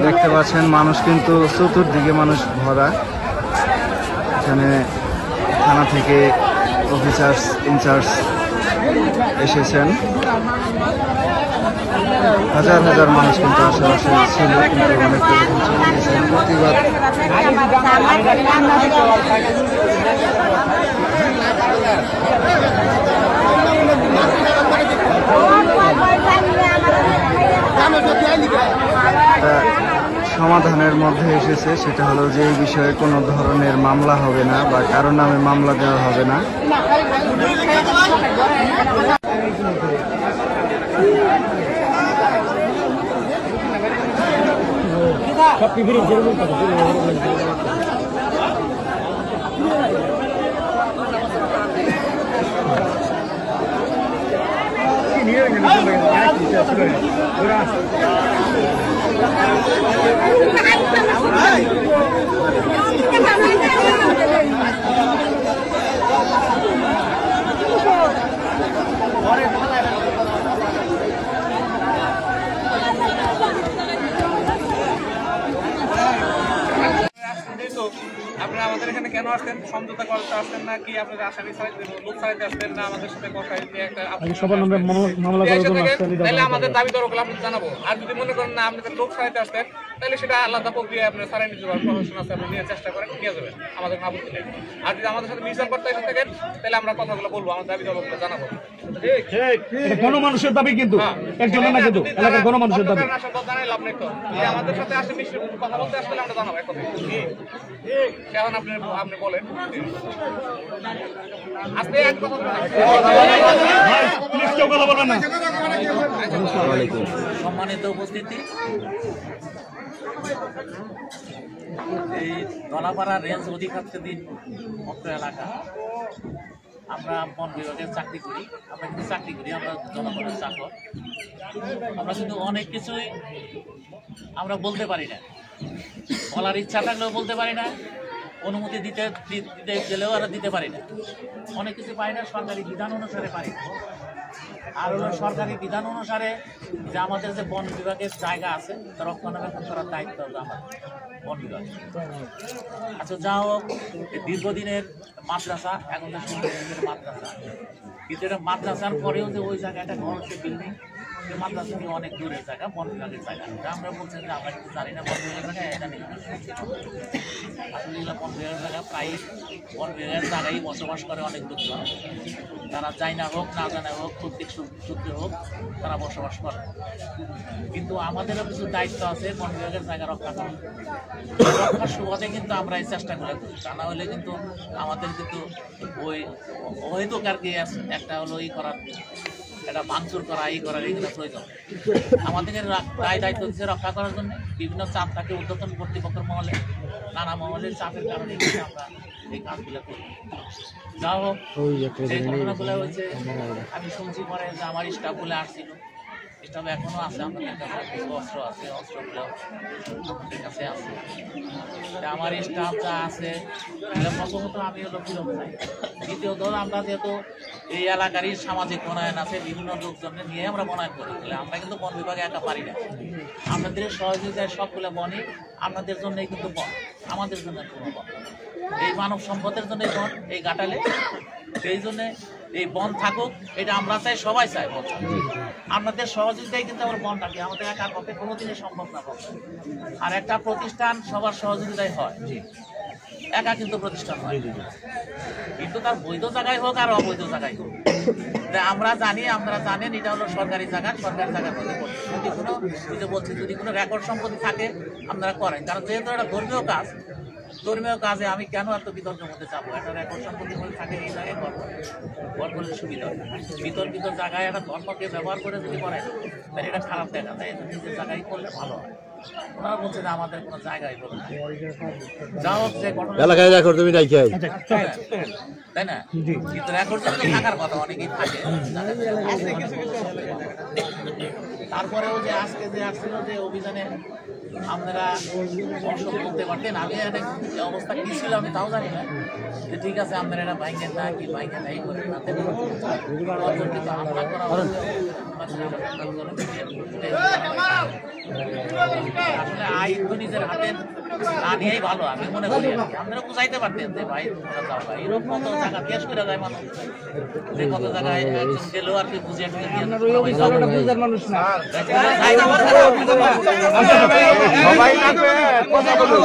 দেখতে পাচ্ছেন মানুষ কিন্তু চতুর্দিকে মানুষ ভরা। এখানে থানা থেকে অফিসার্স ইনচার্জ এসেছেন, হাজার হাজার মানুষ কিন্তু আশেপাশে ছিল, কিন্তু অনেক চলে গেছেন প্রতিবাদ। সমাধানের মধ্যে এসেছে, সেটা হলো যে এই বিষয়ে কোনো ধরনের মামলা হবে না বা কারো নামে মামলা দেওয়া হবে না। আপনারা আমাদের এখানে কেন আসছেন? সমঝোতা করতে আসছেন না কি আপনাদের আসামি লোক ছাড়াইতে আসছেন না আমাদের সাথে কথা দিয়ে একটা তাহলে আমাদের দাবি দরকার আমরা জানাবো। আর যদি মনে করেন না আপনাদের লোক ছাড়াইতে আসতেন তাহলে সেটা আলাদা প্রক্রিয়া আপনার ছাড়াই নিতে পারবেন, প্রশাসন আছে আপনি নিয়ে চেষ্টা করেন নিয়ে যাবেন, আমাদের আপত্তি নেই। আর যদি আমাদের সাথে মিশন করতে এসে থাকেন তাহলে আমরা কথাগুলো বলবো, আমার দাবি দরকার জানাবো। গণমানুষের দাবি কিন্তু একজনের না, কিন্তু এলাকার গণমানুষের দাবি জানাই লাভ নেই। তো আমাদের সাথে আসে মিশন কথা বলতে আসলে আমরা জানাবো এখন। কেমন আপনি বলেন আজকে এক কথা বলবেন না। সম্মানিত উপস্থিতি, এই দলাপাড়া রেঞ্জ অধিকারীদের অত্র এলাকা আমরা বন বিভাগের চাকরি করি। আমরা কিন্তু চাকরি করি, আমরা জনগণের চাকর। আমরা কিন্তু অনেক কিছুই আমরা বলতে পারি না, বলার ইচ্ছা থাকলেও বলতে পারি না, অনুমতি দিতে গেলেও আর দিতে পারি না। অনেক কিছু পাই না, সরকারি বিধান অনুসারে পারি না। আর হলো সরকারি বিধান অনুসারে যে আমাদের যে বন বিভাগের জায়গা আছে তা রক্ষণাবেক্ষণ করার দায়িত্ব হবে আমার বন বিভাগ। আচ্ছা, যা হোক, দীর্ঘদিনের মাদ্রাসা, এখন তো মাদ্রাসা, কিন্তু এটা মাদ্রাসার পরেও যে ওই জায়গাটা ঘর হচ্ছে বিল্ডিং, মাদ্রাসা নিয়ে অনেক দূরের জায়গা, বন বিভাগের জায়গা। আমরা বলছেন যে আমরা কিন্তু জানি না বন বিভাগের জায়গা এটা নেই। আসলে বন বিভাগের জায়গা প্রায় বন বিভাগের জায়গায় বসবাস করে অনেক লোকজন, তারা যাই না হোক না জানা হোক, প্রত্যেক সূত্রে হোক তারা বসবাস করে। কিন্তু আমাদেরও কিছু দায়িত্ব আছে বন বিভাগের জায়গা রক্ষা করা। রক্ষার সুবাদে কিন্তু আমরা এই চেষ্টা করে করি, তা না হলে কিন্তু আমাদের কিন্তু ওই অহেতুক আর কি একটা হলো ই করার, এটা ভাঙচুর করা, এই করার এইগুলো প্রয়োজন। আমাদের দায়িত্ব দিচ্ছে রক্ষা করার জন্য। বিভিন্ন চাপ থাকে ঊর্ধ্বতন কর্তৃপক্ষের মহলে, নানা মহলের চাপের কারণে আমরা এই কাজগুলো করি। যা হোক, এই ঘটনাগুলো হয়েছে, আমি শুনছি পরে যে আমার স্টাফগুলো আসছিল, স্টাফ এখনো আছে, আমাদের কাছে কিছু অস্ত্র আছে, অস্ত্রগুলো আমাদের কাছে আছে। আমার স্টাফ যা আছে, প্রথমত আমি হলো বিরোধ নাই, দ্বিতীয়ত আমরা যেহেতু এই এলাকারই সামাজিক বনায়ন আছে, বিভিন্ন লোকজনের নিয়ে আমরা বনায়ন করি, আমরা কিন্তু বন বিভাগে একা পারি না। আপনাদের সহযোগিতায় সবগুলো বনই আপনাদের জন্যই কিন্তু বন, আমাদের জন্য কোনো বন, এই মানব সম্পদের জন্য বন, এই ঘাটালে। সেই জন্য এই বন থাকুক, এটা আমরা চাই, সবাই চাই বন। আপনাদের সহযোগিতায় কিন্তু আমার বন থাকে, আমাদের একার পক্ষে কোনোদিনই সম্ভব না। আর একটা প্রতিষ্ঠান সবার সহযোগিতায় হয়, একা কিন্তু প্রতিষ্ঠান হয়, কিন্তু তার বৈধ জায়গায় হোক আর অবৈধ জায়গায় হোক। আমরা জানেন এটা হলো সরকারি জায়গা, সরকারি জায়গার মধ্যে যদি কোনো বলছি যদি কোনো রেকর্ড সম্পত্তি থাকে আপনারা করেন, কারণ যেহেতু এটা ধর্মীয় কাজ, ধর্মীয় কাজে আমি কেন এত বিতর্কের মধ্যে যাবো? একটা রেকর্ড সম্পত্তি মধ্যে থাকে, এই জায়গায় ঘর করলে সুবিধা হয়। বিতর্কিত জায়গায় একটা ধর্মকে ব্যবহার করে যদি করেন তাহলে এটা খারাপ দেখা যায়, নিজের জায়গায় করলে ভালো হয়। ওনারা বলছে যে আমাদের কোনো জায়গায় বলে না। যা হোক যে ঘটনা এলাকায় রেকর্ড তুমি নাই খাই আচ্ছা তাই না, কিন্তু রেকর্ড তো থাকার কথা, অনেকেই থাকে। তারপরেও যে আজকে যে আসছিল যে অভিযানে আপনারা অংশ করতে পারতেন, আমি একটা অবস্থা কি ছিল আমি তাও জানি না, যে ঠিক আছে আপনারা এটা বাইকের না কি বাইকের নাই করে তাতে কিন্তু হামলা করা হয়েছে। আসলে আইন তো নিজের হাতে না নিয়েই ভালো আমি মনে করি। আপনারা বুঝাইতে পারতেন যে ভাই তোমরা যাও ভাই, এরকম কত জায়গা কেস করে যায় মানুষ, যে কত জায়গায় একজন গেলেও আর কি বুঝিয়ে টুঝে দিয়ে বুঝার মানুষ না সবাই থাকবে, কথা বলুন।